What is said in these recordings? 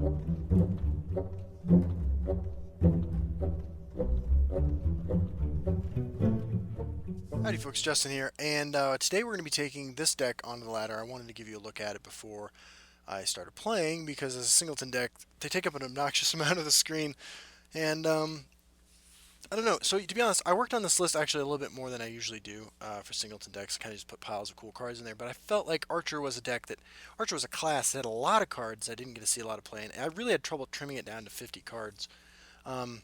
Howdy folks, Justin here, and today we're going to be taking this deck onto the ladder. I wanted to give you a look at it before I started playing because as a singleton deck, they take up an obnoxious amount of the screen, and I don't know. So to be honest, I worked on this list actually a little bit more than I usually do for singleton decks. Kind of just put piles of cool cards in there, but I felt like Archer was a deck that Archer was a class that had a lot of cards I didn't get to see a lot of play, and I really had trouble trimming it down to 50 cards. Um,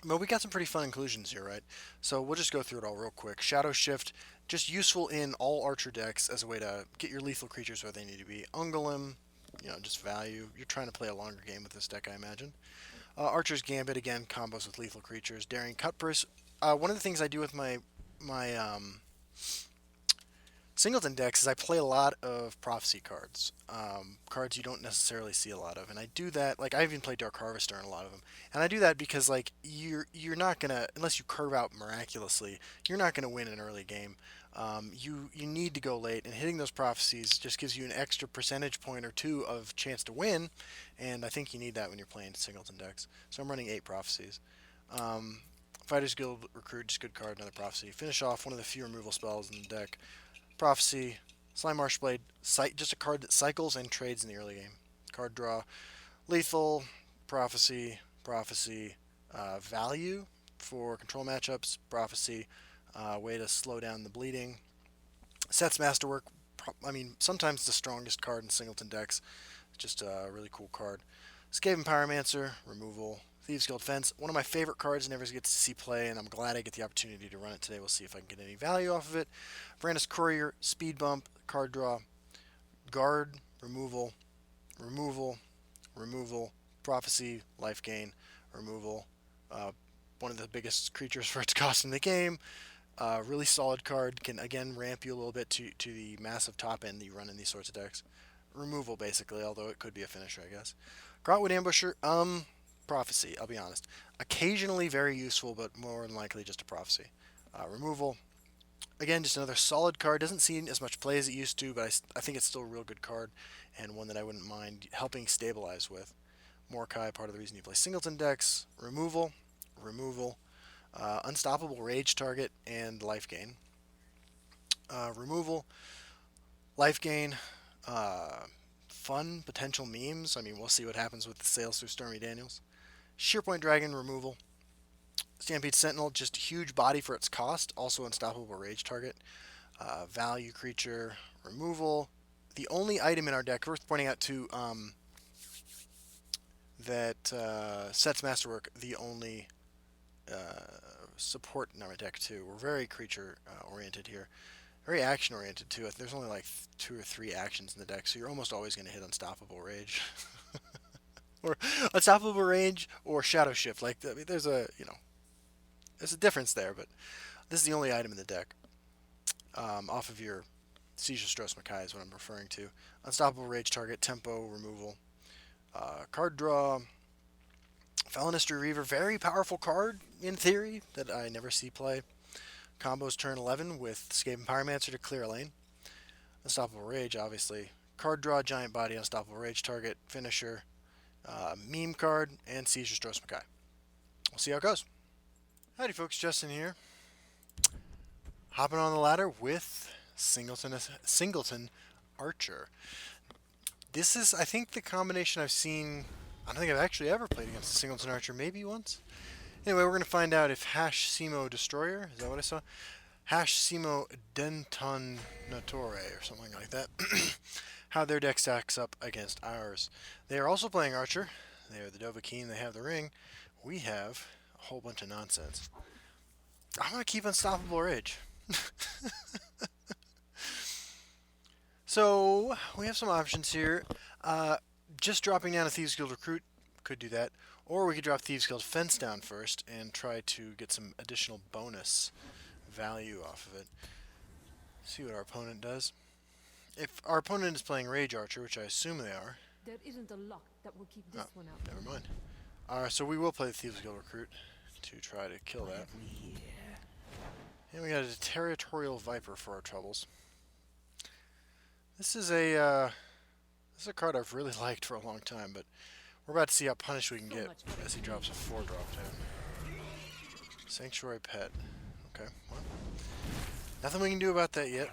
but we got some pretty fun inclusions here, right? So we'll just go through it all real quick. Shadow Shift, just useful in all Archer decks as a way to get your lethal creatures where they need to be. Ungolem, just value. You're trying to play a longer game with this deck, I imagine. Archer's Gambit, again, combos with lethal creatures. Daring Cutpurse. One of the things I do with my singleton decks is I play a lot of prophecy cards, cards you don't necessarily see a lot of, and I do that. Like I even play Dark Harvester in a lot of them, and I do that because like you're not gonna unless you curve out miraculously, you're not gonna win an early game. You need to go late, and hitting those prophecies just gives you an extra percentage point or two of chance to win, and I think you need that when you're playing singleton decks. So I'm running 8 prophecies. Um, Fighters Guild Recruit, just good card, another prophecy. Finish off one of the few removal spells in the deck. Prophecy, Slime Marshblade, just a card that cycles and trades in the early game. Card draw, Lethal, Prophecy, Value for control matchups, Prophecy, way to slow down the bleeding. Sets Masterwork, I mean, sometimes the strongest card in singleton decks. Just a really cool card. Skaven Pyromancer, removal. Thieves Guild Fence, one of my favorite cards, never gets to see play, and I'm glad I get the opportunity to run it today. We'll see if I can get any value off of it. Brandis Courier, Speed Bump, card draw. Guard, removal, removal, removal. Prophecy, life gain, removal. Uh, One of the biggest creatures for its cost in the game. Really solid card, can again ramp you a little bit to the massive top end that you run in these sorts of decks. Removal basically, although it could be a finisher, I guess. Grotwood Ambusher, prophecy, I'll be honest. Occasionally very useful, but more than likely just a prophecy. Removal, again, just another solid card. Doesn't see as much play as it used to, but I think it's still a real good card and one that I wouldn't mind helping stabilize with. Morkai, part of the reason you play singleton decks. Removal, unstoppable rage target, and life gain. Removal, life gain, uh, fun potential memes. I mean, we'll see what happens with the sales through Stormy Daniels. Shearpoint Dragon, removal. Stampede Sentinel, just huge body for its cost. Also unstoppable rage target. Value creature, removal. The only item in our deck, worth pointing out too, that sets Masterwork, the only support in our deck too. We're very creature oriented here. Very action oriented too. There's only like 2 or 3 actions in the deck, so you're almost always going to hit Unstoppable Rage. Or Unstoppable Rage or Shadow Shift. Like, I mean, there's a difference there, but this is the only item in the deck. Off of your Seizure Stros Makai is what I'm referring to. Unstoppable Rage target, tempo, removal. Card draw. Felonister Reaver, very powerful card in theory that I never see play. Combos turn 11 with Skaven Pyromancer to clear a lane. Unstoppable Rage, obviously. Card draw, Giant Body, Unstoppable Rage target, finisher, meme card, and Seizure Stros Makai. We'll see how it goes. Howdy folks, Justin here. Hopping on the ladder with Singleton Archer. This is, I think, the combination I've seen. I don't think I've actually ever played against a Singleton Archer, maybe once. Anyway, we're going to find out if Hash Simo Destroyer, is that what I saw? Hash Simo Dentonatore, or something like that, how their deck stacks up against ours. They are also playing Archer. They are the Dovahkiin, they have the ring. We have a whole bunch of nonsense. I'm going to keep Unstoppable Rage. So, we have some options here. Just dropping down a Thieves Guild Recruit could do that. Or we could drop Thieves Guild Fence down first and try to get some additional bonus value off of it. See what our opponent does. If our opponent is playing Rage Archer, which I assume they are. There isn't a lock that will keep this one out. Never mind. So we will play the Thieves Guild Recruit to try to kill that. And we got a Territorial Viper for our troubles. This is a card I've really liked for a long time, but We're about to see how punished we can So get much for as he drops a 4-drop down. Sanctuary Pet. Okay, well. Nothing we can do about that yet.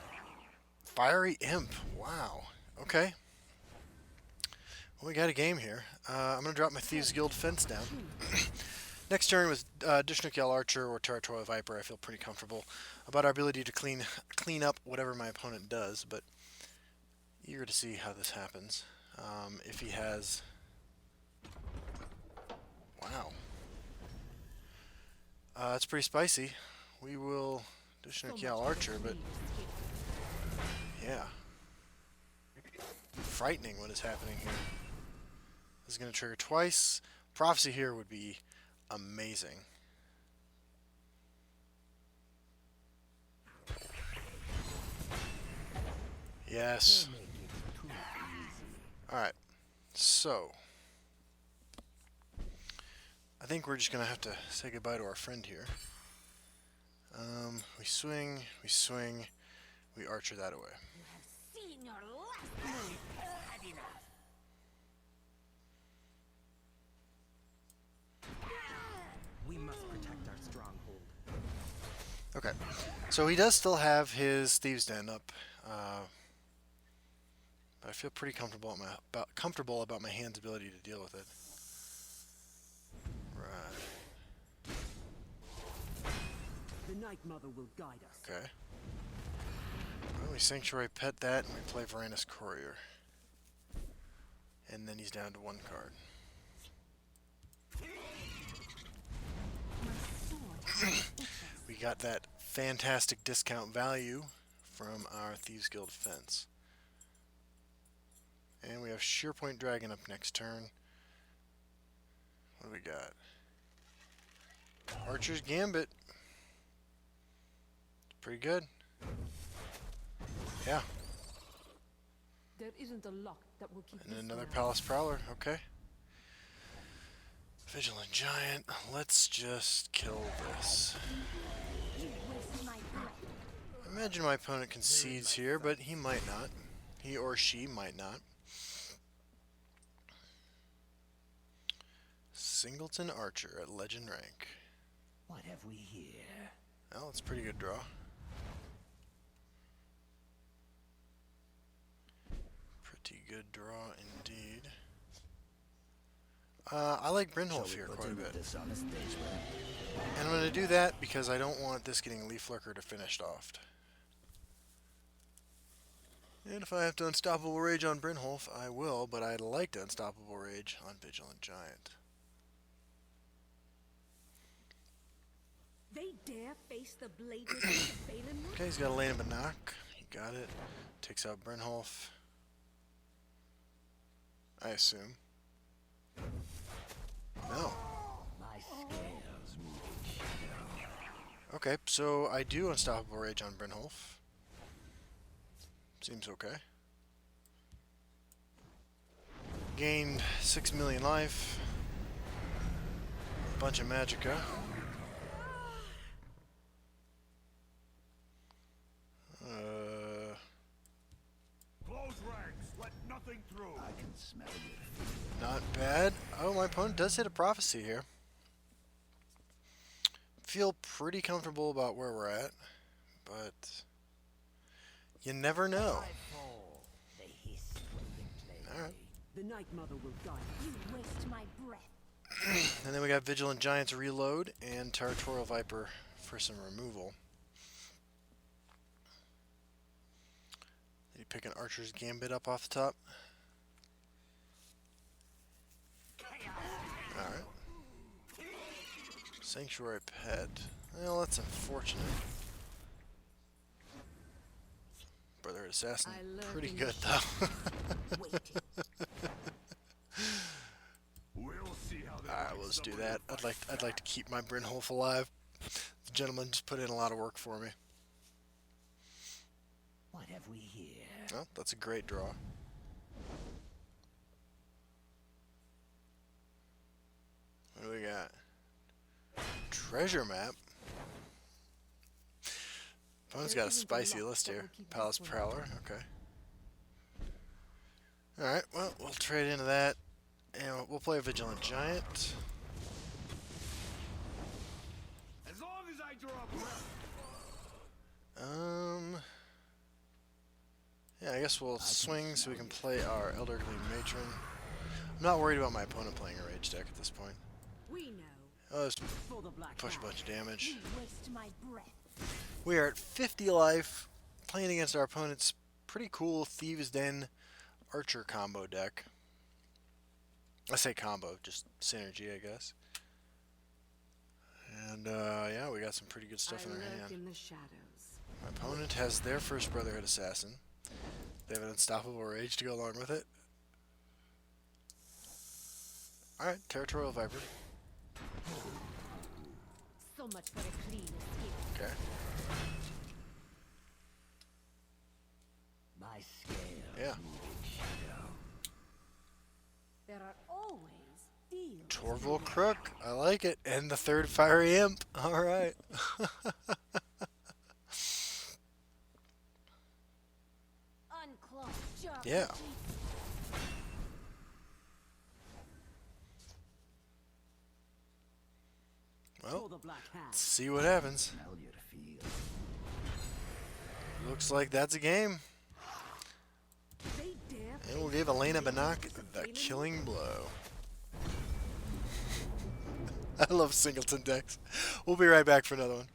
Fiery Imp. Wow. Okay. Well, we got a game here. I'm going to drop my Thieves Guild fence down. Next turn with Dishnook Archer or Territorial Viper, I feel pretty comfortable about our ability to clean up whatever my opponent does, but eager to see how this happens. If he has... Wow. That's pretty spicy. We will Dishnook Archer, but... Yeah. Frightening what is happening here. This is going to trigger twice. Prophecy here would be amazing. Yes. Alright. So. I think we're just going to have to say goodbye to our friend here. We swing, we archer that away. Seen your last move. Had enough. We must protect our stronghold. Okay, so he does still have his Thieves' Den up, but I feel pretty comfortable about my hand's ability to deal with it. Right. The Night Mother will guide us. Okay. Well, we Sanctuary Pet that, and we play Varanus Courier. And then he's down to 1 card. We got that fantastic discount value from our Thieves Guild fence. And we have Shearpoint Dragon up next turn. What do we got? Archer's Gambit. Pretty good. Yeah. There isn't a lock that will keep And this another one out. Palace Prowler. Okay. Vigilant Giant. Let's just kill this. You waste my breath. I imagine my opponent concedes here, but he might not. He or she might not. Singleton Archer at Legend rank. What have we here? Well, that's a pretty good draw. Pretty good draw indeed. I like Brynholf here quite a bit. And I'm going to do that because I don't want this getting Leaf Lurker to finish off. And if I have to Unstoppable Rage on Brynholf, I will, but I'd like to Unstoppable Rage on Vigilant Giant. They dare face the blade of Balin? Okay, he's got a Lane of Banach. He got it. Takes out Brynholf. I assume. No. My scales move in shadow. Okay, so I do Unstoppable Rage on Brynholf. Seems okay. Gained 6 million life. A bunch of Magicka. Close ranks. Let nothing through. I can smell it. Not bad. Oh, my opponent does hit a Prophecy here. Feel pretty comfortable about where we're at, but you never know. The hiss will Alright. The Night Mother will guide us. You waste my breath. And then we got Vigilant Giant's Reload and Territorial Viper for some removal. Did he pick an Archer's Gambit up off the top? Alright. Sanctuary Pet. Well, that's unfortunate. Brotherhood Assassin. I learned Pretty in good, the though. Waiting. We'll see how they Alright, make let's do somebody that. fight I'd like to keep my Brynholf alive. The gentleman just put in a lot of work for me. What have we here? Well, that's a great draw. What do we got? Treasure map. Opponent's got a spicy list here. Palace Prowler, okay. Alright, well, we'll trade into that. And we'll play a Vigilant Giant. As long as I draw breath. Yeah, I guess we'll swing so we can play our Elderly Matron. I'm not worried about my opponent playing a rage deck at this point. We know. I'll just For the black push a bunch of damage. Waste my breath. We are at 50 life, playing against our opponent's pretty cool Thieves' Den Archer combo deck. I say combo, just synergy, I guess. And yeah, we got some pretty good stuff in our hand. in the shadows. My opponent has their first Brotherhood Assassin. They have an Unstoppable Rage to go along with it. Alright, Territorial Viper. So much for a clean escape. Okay. My scale. Yeah. There are always deals. Torval Crook. I like it. And the third Fiery Imp. Alright. Unclogged jar. Yeah. Well, For the black hand. let's see what happens. Looks like that's a game. They dare And we'll give Elena Banach the killing blow. I love singleton decks. We'll be right back for another one.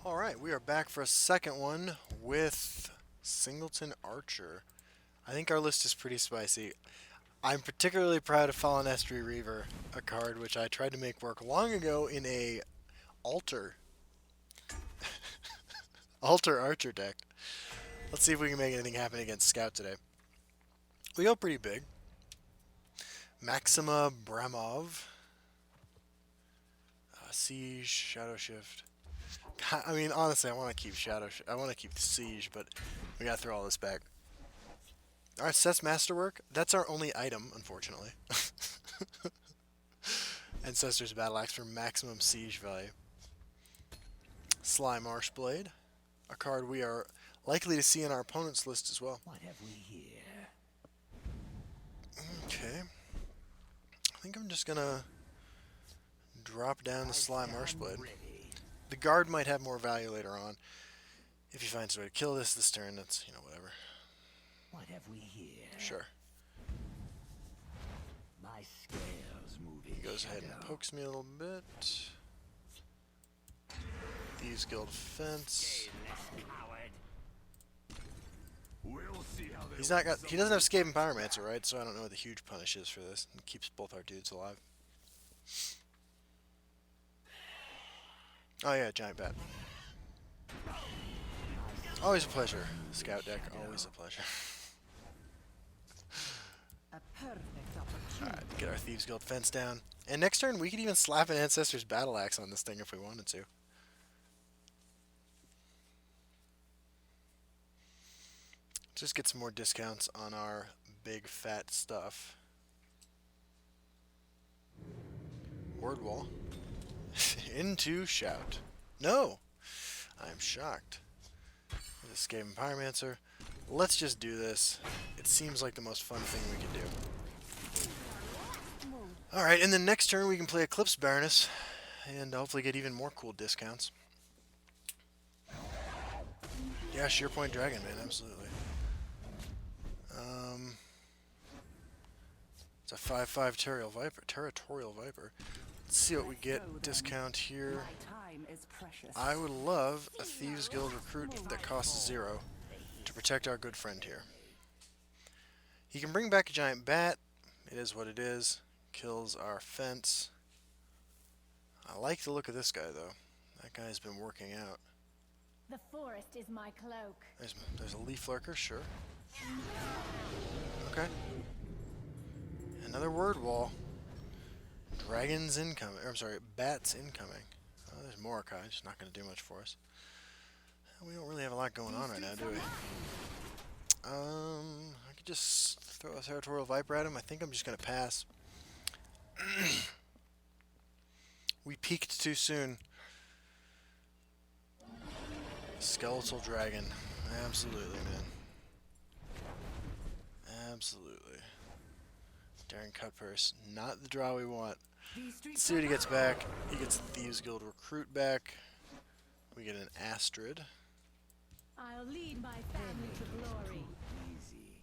Alright, we are back for a second one with Singleton Archer. I think our list is pretty spicy. I'm particularly proud of Fallen Estuary Reaver, a card which I tried to make work long ago in a Alter Archer deck. Let's see if we can make anything happen against Scout today. We go pretty big. Maxima Bramov. Siege, Shadow Shift. I mean, honestly, I want to keep I want to keep the Siege, but we gotta throw all this back. Alright, Seth's Masterwork. That's our only item, unfortunately. Ancestor's Battle Axe for maximum siege value. Sly Marshblade. A card we are likely to see in our opponent's list as well. What have we here? Okay. I think I'm just gonna drop down the Sly Marshblade. The guard might have more value later on. If he finds a way to kill this turn, that's, you know, whatever. What have we here? Sure. My scales moving. He goes ahead and pokes me a little bit. Thieves Guild Fence. We'll see how they He's not got. He doesn't have Scaven Pyromancer, right? So I don't know what the huge punish is for this. It keeps both our dudes alive. Oh yeah, Giant Bat. Always a pleasure. Scout deck, always a pleasure. a perfect opportunity. Alright, get our Thieves Guild Fence down. And next turn, we could even slap an Ancestor's Battle Axe on this thing if we wanted to. Just get some more discounts on our big fat stuff. Word Wall. Into Shout. No! I'm shocked. The Skaven Pyromancer. Let's just do this. It seems like the most fun thing we can do. Alright, and then next turn we can play Eclipse Baroness and hopefully get even more cool discounts. Yeah, Sheerpoint Dragon, man, absolutely. It's a 5/5 Territorial Viper. Let's see what we get. Discount here. Time is precious. I would love a Thieves Guild recruit that costs 0 to protect our good friend here. He can bring back a giant bat. It is what it is. Kills our fence. I like the look of this guy though. That guy's been working out. The forest is my cloak. There's a Leaf Lurker, sure. Okay. Another Word Wall. Dragons incoming. Or, I'm sorry, bats incoming. Oh, there's Mordecai. Just not going to do much for us. We don't really have a lot going on right now, do we? I could just throw a Territorial Viper at him. I think I'm just going to pass. We peaked too soon. Skeletal Dragon. Absolutely, man. Absolutely. Daring Cutpurse. Not the draw we want. These Let's streets see what he gets back. He gets Thieves Guild Recruit back. We get an Astrid. I'll lead my family to glory. Easy.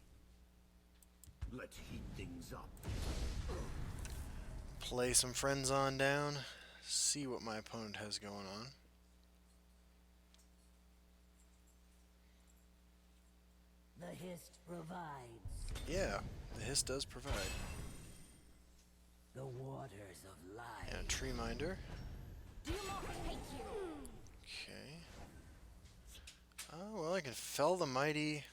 Let's heat things up. Play some friends on down. See what my opponent has going on. The Hist provides Yeah, the Hist does provide. the waters of life. And a Tree Minder. Do more hate you. Okay. Oh, well, I can Fell the Mighty,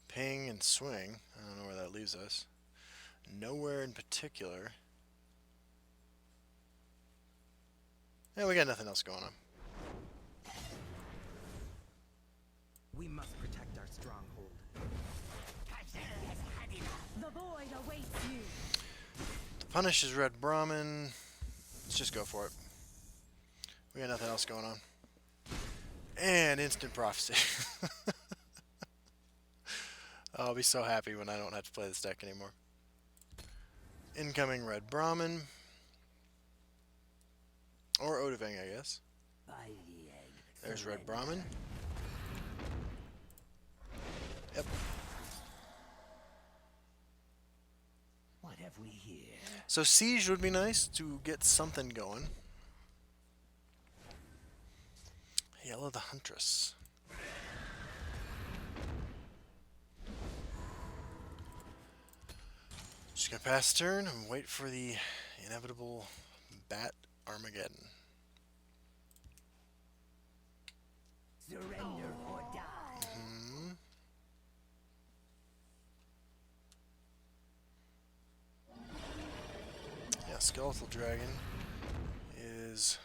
Ping, and Swing. I don't know where that leaves us. Nowhere in particular. Yeah, we got nothing else going on. We must protect our stronghold. The void awaits you. The punish is Red Brahmin. Let's just go for it. We got nothing else going on. And Instant Prophecy. I'll be so happy when I don't have to play this deck anymore. Incoming Red Brahmin. Or Odaving, I guess. By the egg. There's Red Brahmin. Yep. What have we here? So Siege would be nice to get something going. Yellow the Huntress. Just gonna pass turn and wait for the inevitable Bat Armageddon. Surrender or die. Yeah, Skeletal Dragon is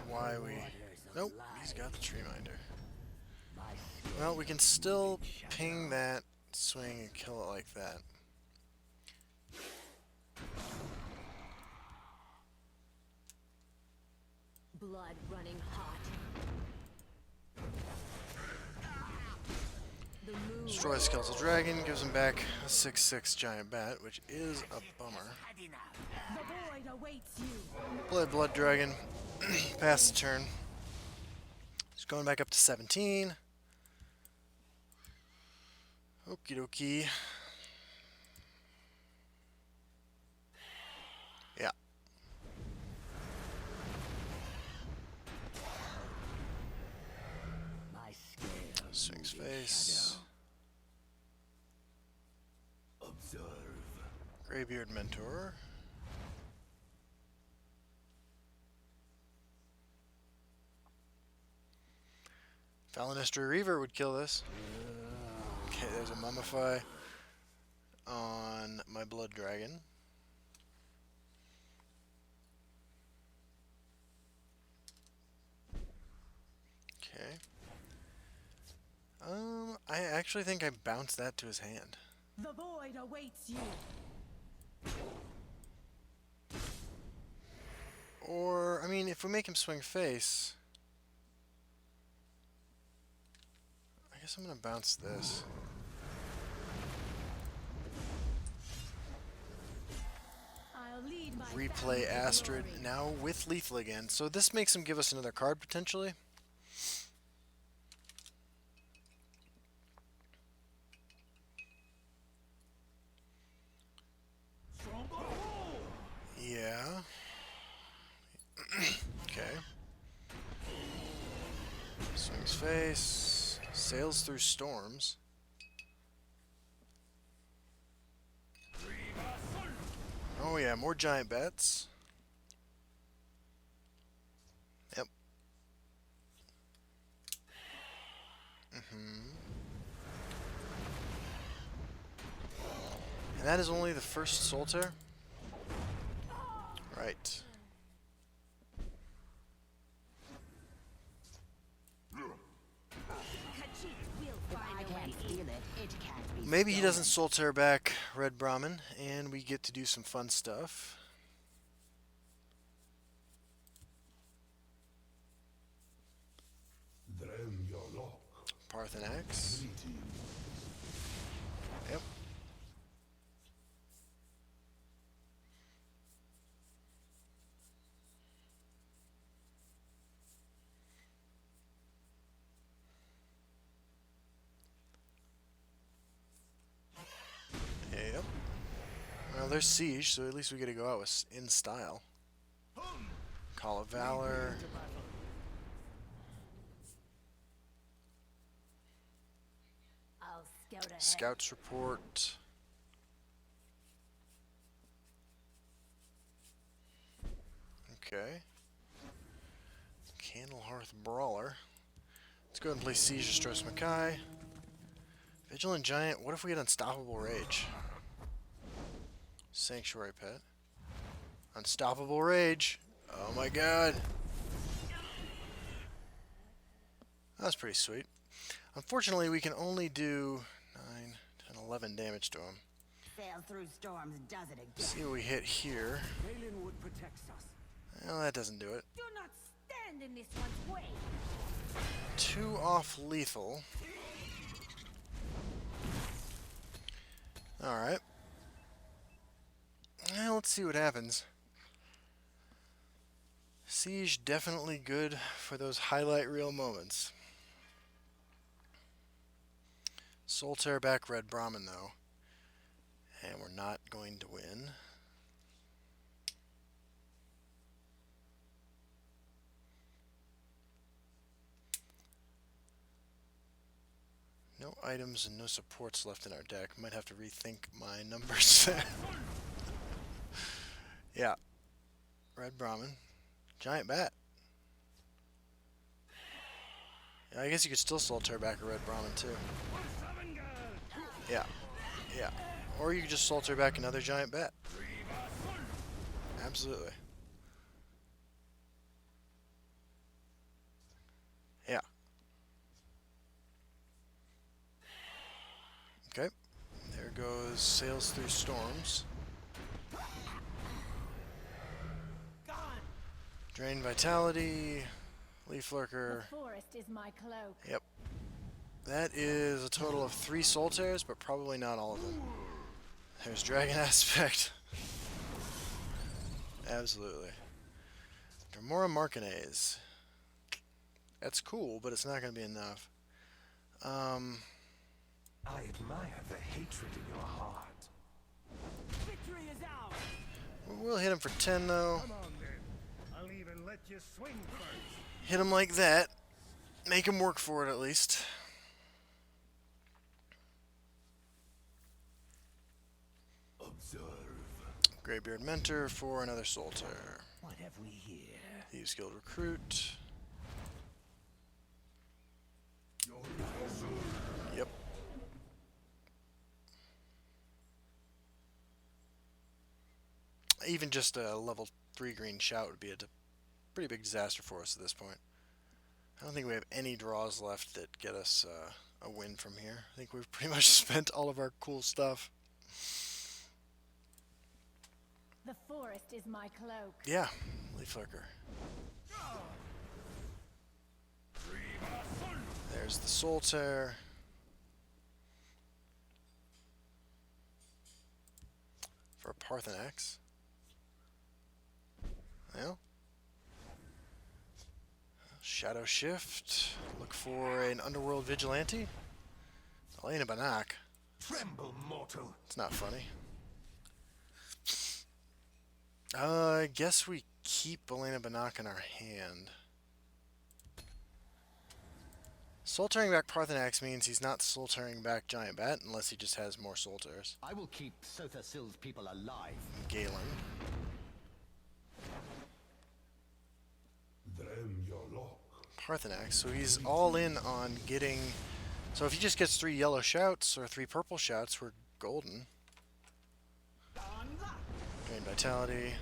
why we... Nope, he's got the Tree Minder. Well, we can still ping that, swing, and kill it like that. Blood running hot. The moon. Destroy the Skeletal Dragon, gives him back a 6/6 Giant Bat, which is a bummer. The void awaits you. Blood Dragon, pass the turn. He's going back up to 17. Okie dokie. Yeah. My scale. Swings face. Observe. Greybeard Mentor. Falinester Reaver would kill this. Okay, there's a Mummify on my Blood Dragon. Okay. I actually think I bounced that to his hand. The void awaits you. Or, I mean, if we make him swing face... I guess I'm gonna bounce this. I'll lead my Replay family to Astrid glory. now with lethal again. So this makes him give us another card potentially. Yeah. Okay. Swings face. Sails through storms. Oh yeah, more giant bats. Yep. And that is only the first Solitaire? Right. Khajiit will find a way. Feel it. It can't be. Maybe he doesn't Solitaire back Red Brahmin, and we get to do some fun stuff. Parthenax. Yep. Well, there's Siege, so at least we get to go out with in style. Call of Valor. I'll scout ahead. Scouts report. Okay. Candlehearth Brawler. Let's go ahead and play Siege of Stros Mackay. Vigilant Giant. What if we had Unstoppable Rage? Sanctuary Pet. Unstoppable Rage. Oh my god. That's pretty sweet. Unfortunately, we can only do 9, 10, 11 damage to him. Sail through storms does it again. See what we hit here. Valenwood protects us. Well, that doesn't do it. Do not stand in this one's way. 2 off lethal. Alright. Well, let's see what happens. Siege definitely good for those highlight reel moments. Solitaire back Red Brahmin though. And we're not going to win. No items and no supports left in our deck. Might have to rethink my numbers. Yeah. Red Brahmin. Giant Bat. Yeah, I guess you could still Solitaire back a Red Brahmin too. Yeah. Yeah. Or you could just Solitaire back another Giant Bat. Absolutely. Yeah. Okay. There goes Sails Through Storms. Drain Vitality. Leaf Lurker. The forest is my cloak. Yep. That is a total of 3 Solitaires, but probably not all of them. There's Dragon Aspect. Absolutely. Gamora Marcanese. That's cool, but it's not going to be enough. I admire the hatred in your heart. Victory is ours. We'll hit him for 10, though. Come on then. I'll even let you swing first. Hit him like that. Make him work for it, at least. Observe. Greybeard Mentor for another Solitaire. What have we here? Thieves Guild Recruit. Yep. Even just a level 3 green shout would be a pretty big disaster for us at this point. I don't think we have any draws left that get us a win from here. I think we've pretty much spent all of our cool stuff. The forest is my cloak. Yeah, Leaf Lurker. There's the Solitaire. For a Parthenax. Well. Shadow Shift. Look for an Underworld Vigilante. Elena Banak. Tremble, mortal. It's not funny. I guess we keep Elena Banak in our hand. Solitaring back Parthenax means he's not Solitaring back Giant Bat unless he just has more Solitaires. I will keep Sotha Sil's people alive. Galen. Them your lock. Parthenax, so he's all in on getting... So if he just gets 3 yellow shouts or 3 purple shouts, we're golden. Drain Vitality.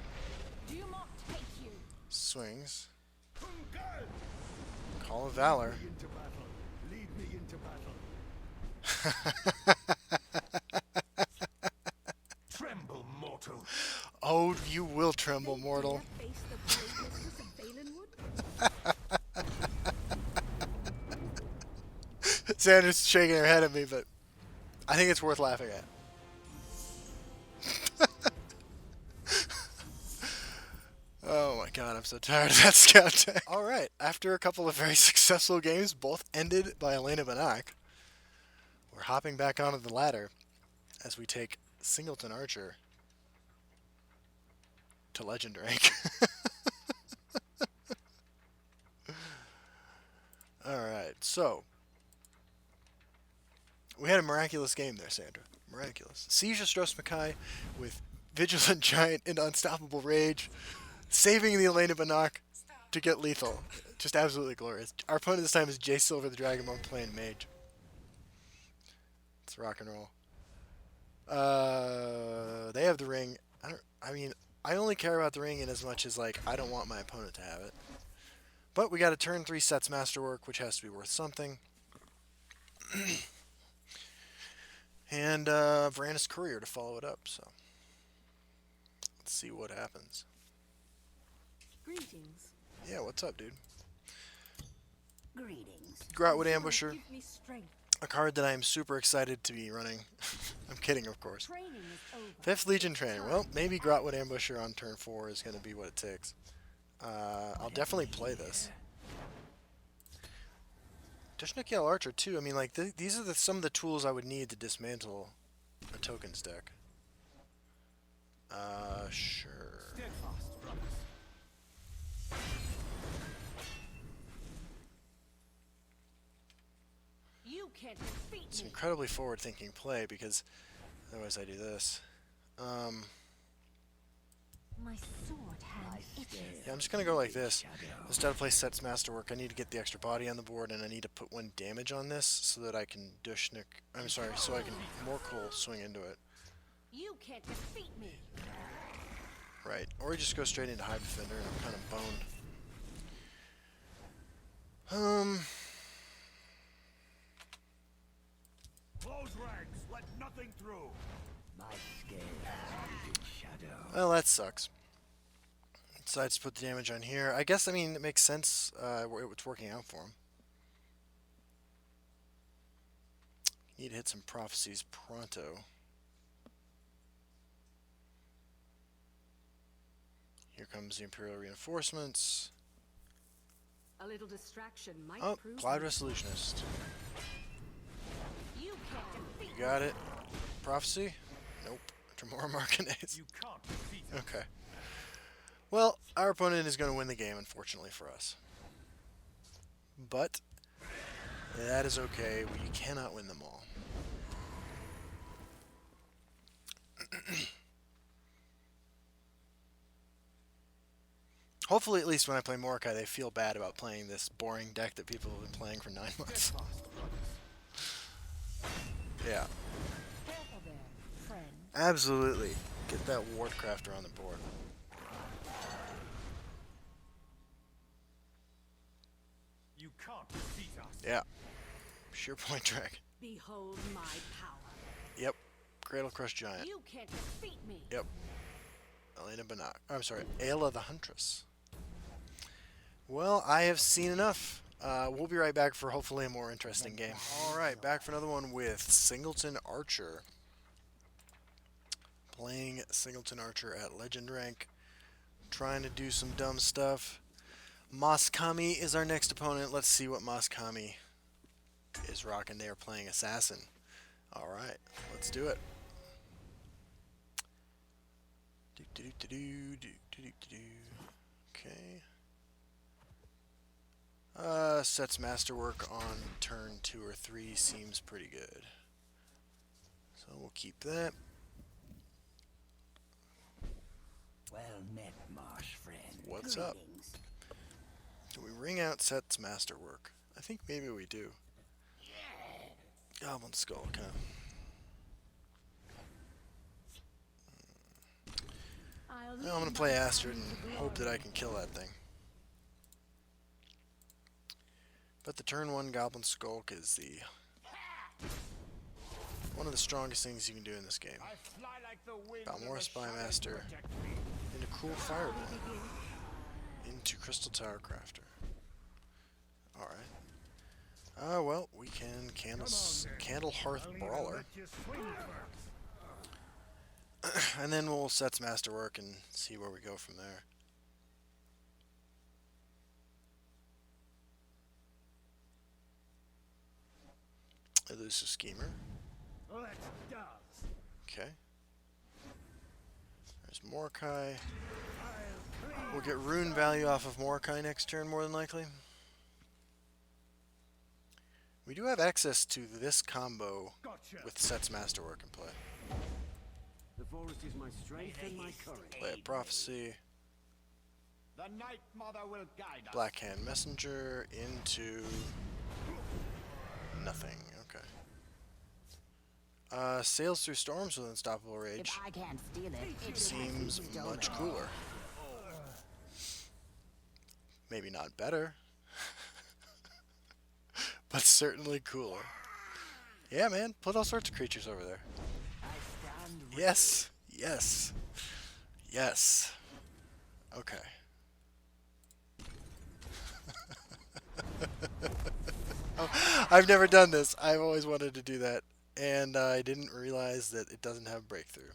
Do not take you. Swings. Call of Valor. Into battle. Lead me into battle. Tremble, mortal. Oh, you will tremble, mortal. Face the braveness of Valenwood. Sanders shaking her head at me, but I think it's worth laughing at. Oh my god, I'm so tired of that scout deck. Alright, after a couple of very successful games, both ended by Elena Banak, we're hopping back onto the ladder as we take Singleton Archer to legend rank. Alright, so we had a miraculous game there, Sandra. Miraculous. Siege of Stros Makai with Vigilant Giant and Unstoppable Rage, saving the Elena Banach to get lethal. Just absolutely glorious. Our opponent this time is Jay Silver, the Dragonborn, playing Mage. Let's rock and roll. They have the ring. I mean, I only care about the ring in as much as, like, I don't want my opponent to have it. But we got a turn 3 Sets Masterwork, which has to be worth something. And Varanus Courier to follow it up, so let's see what happens. Greetings. Yeah, what's up, dude? Greetings. Groutwood Ambusher, Give me strength. a card that I am super excited to be running. I'm kidding, of course. Training is over. 5th Legion Trainer. Well, maybe Groutwood Ambusher on turn 4 is going to be what it takes. I'll definitely play this. Dashnikiel Archer too. I mean, like these are some of the tools I would need to dismantle a tokens deck. Sure. Steadfast, brothers. You can't defeat It's an me. incredibly forward-thinking play because otherwise I do this. My sword hand itches. Yeah, I'm just gonna go like this. Instead of play Sets Masterwork, I need to get the extra body on the board, and I need to put 1 damage on this so that I can Dushnik. I'm sorry, so I can Morkel swing into it. You can't defeat me. Right, or just go straight into Hive Defender, and I'm kind of boned. Close ranks. Let nothing through. My scales in shadow. Well, that sucks. Decides to put the damage on here. I guess, I mean, it makes sense. It's working out for him. Need to hit some prophecies pronto. Here comes the Imperial Reinforcements. A little distraction might Oh, prove. Cloud Resolutionist. You can't defeat You got it. Prophecy? Nope. Tremora Marcanese. You can't defeat us. Okay. Well, our opponent is going to win the game, unfortunately for us. But that is okay. We cannot win them all. Hopefully, at least when I play Mordecai, they feel bad about playing this boring deck that people have been playing for 9 months. Steadfast, brothers. Yeah, Careful there, friend. absolutely. Get that Wardcrafter on the board. You can't defeat us. Yeah. Sheer Point Drag. Behold my power. Yep. Cradle Crush Giant. You can't defeat me. Yep. Elena Banach. I'm sorry, Ayla the Huntress. Well, I have seen enough. We'll be right back for hopefully a more interesting game. Alright, back for another one with Singleton Archer. Playing Singleton Archer at Legend Rank. Trying to do some dumb stuff. Moskami is our next opponent. Let's see what Moskami is rocking. They are playing Assassin. Alright, let's do it. Okay. Sets Masterwork on turn 2 or 3 seems pretty good. So we'll keep that. Well met, marsh friend. What's up? Greetings. Do we ring out Sets Masterwork? I think maybe we do. Goblin Skull, okay. Well, I'm gonna play Astrid and hope that I can kill that thing. But the turn 1 Goblin Skulk is the one of the strongest things you can do in this game. I fly like the wind. Balmora and the shadows Spymaster. protect me. Into Cruel Fireball. Into Crystal Tower Crafter. Alright. Well, we can Candle Hearth I'll even Brawler. let you swing first. And then we'll Sets Masterwork and see where we go from there. Elusive Schemer. Let's dance. Okay. There's Mordecai. We'll get rune value off of Mordecai next turn, more than likely. We do have access to this combo Gotcha. with Set's Masterwork in play. The forest is my strength and my courage. Play a Prophecy, The Night Mother will guide us. Blackhand Messenger into nothing. Okay. Sails through storms with unstoppable rage. If I can't steal it, it Seems can't be stolen. much cooler. Maybe not better, but certainly cooler. Yeah, man, put all sorts of creatures over there. Yes, yes, yes. Okay. Oh, I've never done this. I've always wanted to do that, and I didn't realize that it doesn't have breakthrough.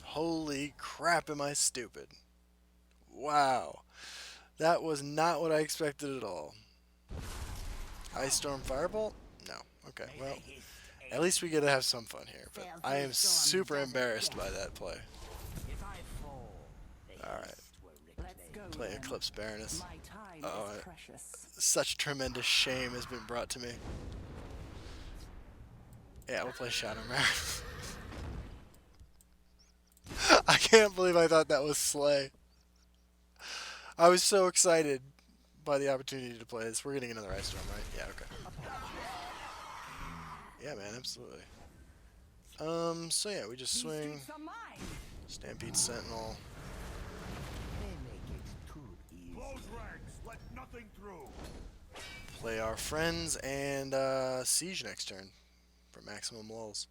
Holy crap, am I stupid. Wow. That was not what I expected at all. Ice Storm Firebolt? No. Okay, well, at least we get to have some fun here, but I am super embarrassed by that play. If I fall, the Alright. east will Let's reclaim. go. Play then. Eclipse Baroness. My time Uh-oh, is precious. Such tremendous shame has been brought to me. Yeah, we'll play Shadowmare. I can't believe I thought that was Slay. I was so excited by the opportunity to play this. We're getting another Ice Storm, right? Yeah, okay. Yeah, man, absolutely. So yeah, we just These swing, streets are mine. Stampede Sentinel. They make it too easy. Close ranks. Let nothing through. Play our friends and Siege next turn for maximum lulls.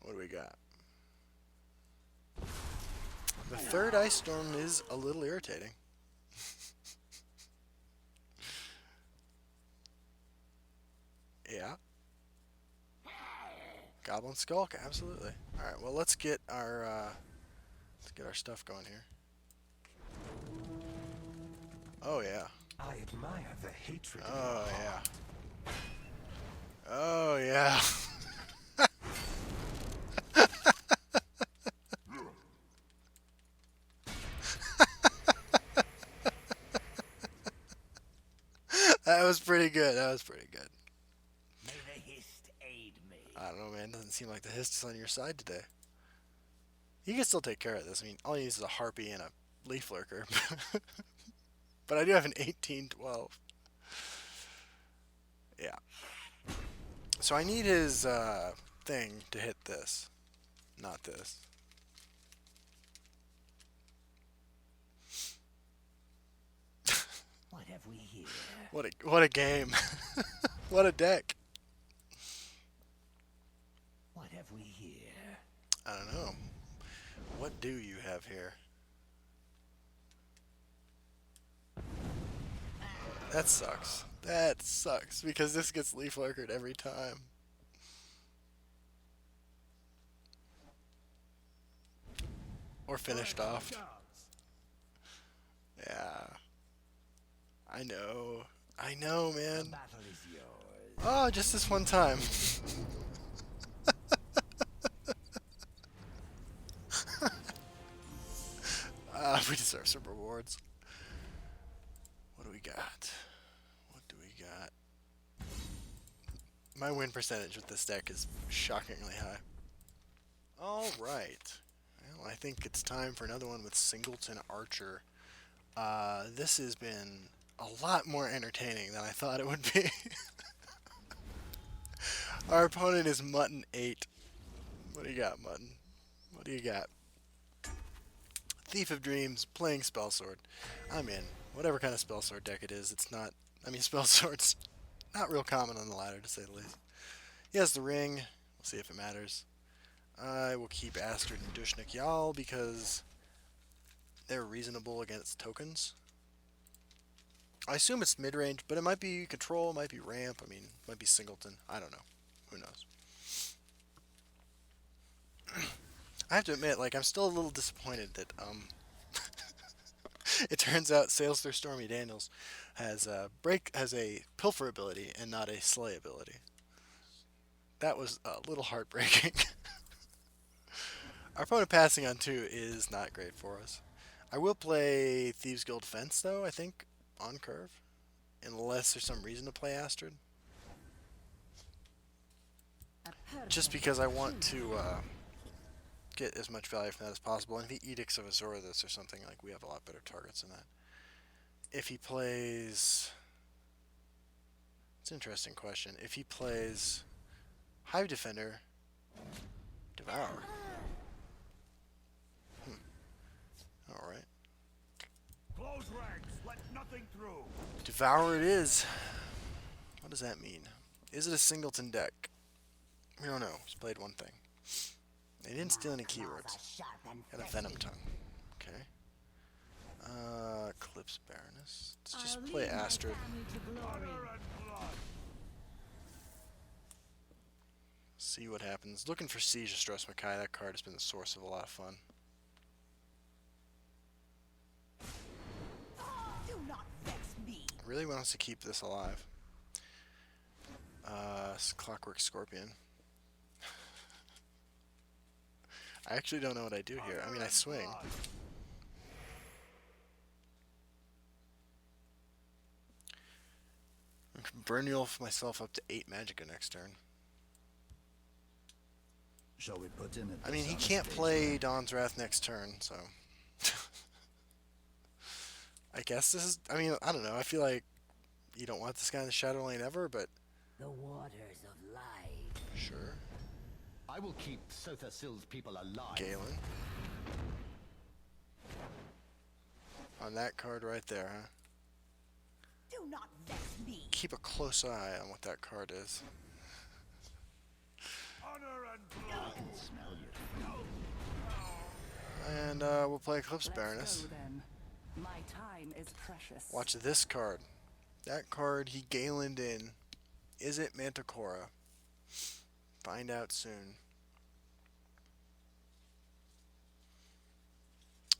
What do we got? The third Ice Storm is a little irritating. Yeah. Goblin Skulk, absolutely. All right, well let's get our stuff going here. Oh yeah. I admire the hatred. Oh yeah. Oh yeah. That was pretty good. That was pretty good. May the hist aid me. I don't know, man. Doesn't seem like the Hist is on your side today. You can still take care of this. I mean, all you use is a Harpy and a Leaf Lurker. But I do have an 18-12. Yeah. So I need his thing to hit this, not this. What have we here? What a game. What a deck. What have we here? I don't know. What do you have here? That sucks. That sucks because this gets Leaf Lurkered every time. Or finished off. Yeah. I know. I know, man. Battle is yours. Oh, just this one time. We deserve some rewards. What do we got? What do we got? My win percentage with this deck is shockingly high. Alright. Well, I think it's time for another one with Singleton Archer. This has been a lot more entertaining than I thought it would be. Our opponent is Mutton 8. What do you got, Mutton? What do you got? Thief of Dreams, playing Spellsword. I'm in. Whatever kind of Spellsword deck it is, it's not... I mean, Spellsword's not real common on the ladder, to say the least. He has the ring. We'll see if it matters. I will keep Astrid and Dushnik Yal because they're reasonable against tokens. I assume it's mid-range, but it might be control, it might be ramp, I mean, it might be singleton. I don't know. Who knows? I have to admit, like, I'm still a little disappointed that, it turns out Sails Through Stormy Daniels has a pilfer ability and not a slay ability. That was a little heartbreaking. Our opponent passing on 2 is not great for us. I will play Thieves Guild Fence, though, I think, on curve. Unless there's some reason to play Astrid. Just because I want to get as much value from that as possible. And if he Edicts of Azor this or something, like, we have a lot better targets than that. If he plays... It's an interesting question. If he plays Hive Defender, Devour. Alright. Close ranks. Let nothing through. Devour it is. What does that mean? Is it a singleton deck? We don't know. He's played one thing. They didn't steal any keywords. Got a Venom Tongue. Okay. Eclipse Baroness. Let's just play Astrid. See what happens. Looking for Siege of Stress Makai. That card has been the source of a lot of fun. Do not vex me. Really wants to keep this alive. Clockwork Scorpion. I actually don't know what I do here. I mean, I swing. I can burn myself up to 8 Magicka next turn. Shall we put in a I mean, he can't play Dawn's Wrath next turn, so... I guess this is... I mean, I don't know. I feel like you don't want this guy in the Shadow Lane ever, but... The waters of life. Sure. I will keep Sotha Sil's people alive. Galen. On that card right there, huh? Do not vex me. Keep a close eye on what that card is. Honor and blood. I can smell you. And we'll play Eclipse Baroness. Go, then. My time is precious. Watch this card. That card he Galened in. Is it Manticora? Find out soon.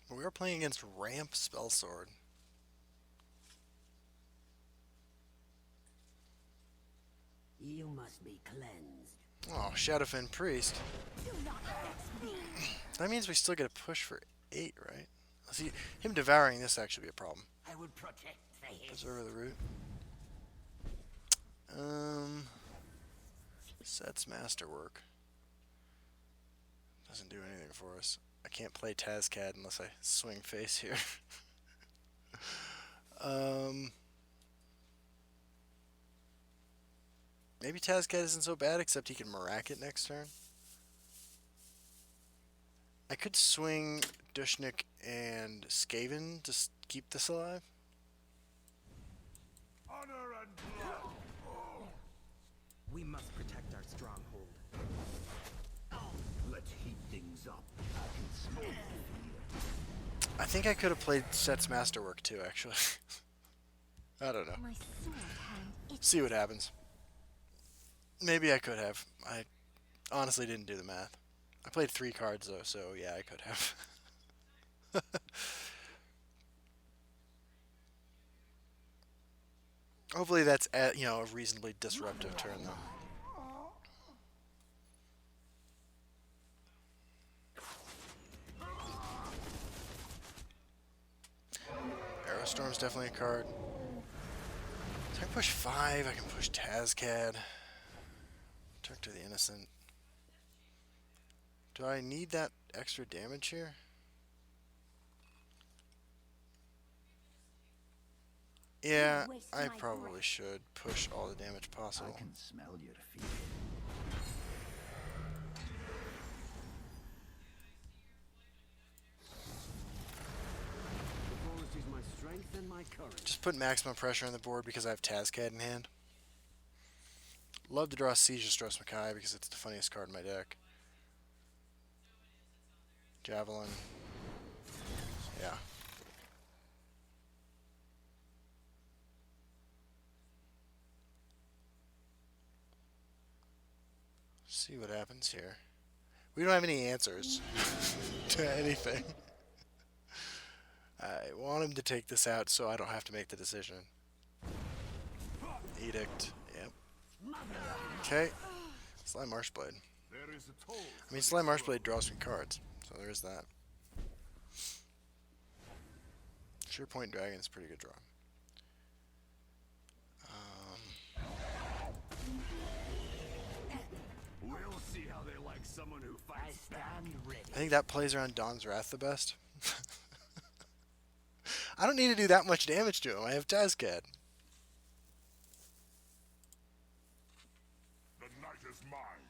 But we are playing against Ramp Spellsword. You must be cleansed. Oh, Shadowfen Priest. Do not vex me. That means we still get a push for 8, right? See, him devouring this actually be a problem. I will protect the hills. Preserve the root. Sets Masterwork. Doesn't do anything for us. I can't play Tazcad unless I swing face here. Maybe Tazcad isn't so bad, except he can Mirac it next turn. I could swing Dushnik and Skaven to keep this alive. Honor and blood. We must protect our stronghold. Let's heat things up. I can smell the fear. I think I could have played Sets Masterwork too, actually. I don't know. My sword hand itches. See what happens. Maybe I could have. I honestly didn't do the math. I played 3 cards though, so yeah, I could have. Hopefully that's a reasonably disruptive turn though. Aerostorm's definitely a card. So I can push 5, I can push Tazcad. Turn to the Innocent. Do I need that extra damage here? Yeah, I probably should push all the damage possible. I can smell your fear. The forest is my strength and my courage. Just put maximum pressure on the board because I have Tazcad in hand. Love to draw Siege of Stress Makai because it's the funniest card in my deck. Javelin. Yeah. See what happens here. We don't have any answers to anything. I want him to take this out so I don't have to make the decision. Edict. Yep. Okay. Slime Marshblade. There is a toll. I mean, Slime Marshblade draws me cards, so So there's that. Surepoint Dragon is a pretty good draw. We'll see how they like someone who I fights back. stand ready. I think that plays around Dawn's Wrath the best. I don't need to do that much damage to him. I have Tazcad. The night is mine.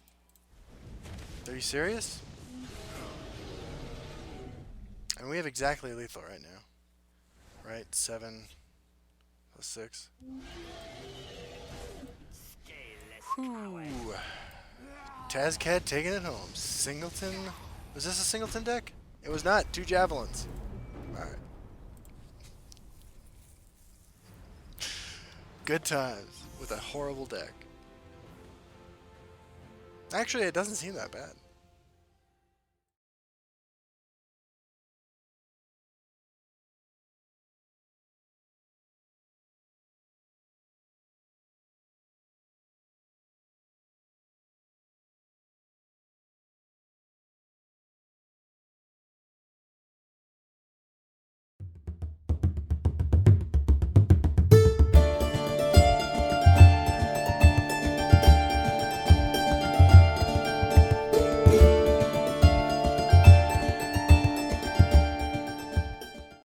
Are you serious? And we have exactly lethal right now. Right? 7 plus 6. Ooh. Tazcad taking it home. Singleton. Was this a Singleton deck? It was not. 2 Javelins. Alright. Good times with a horrible deck. Actually, it doesn't seem that bad.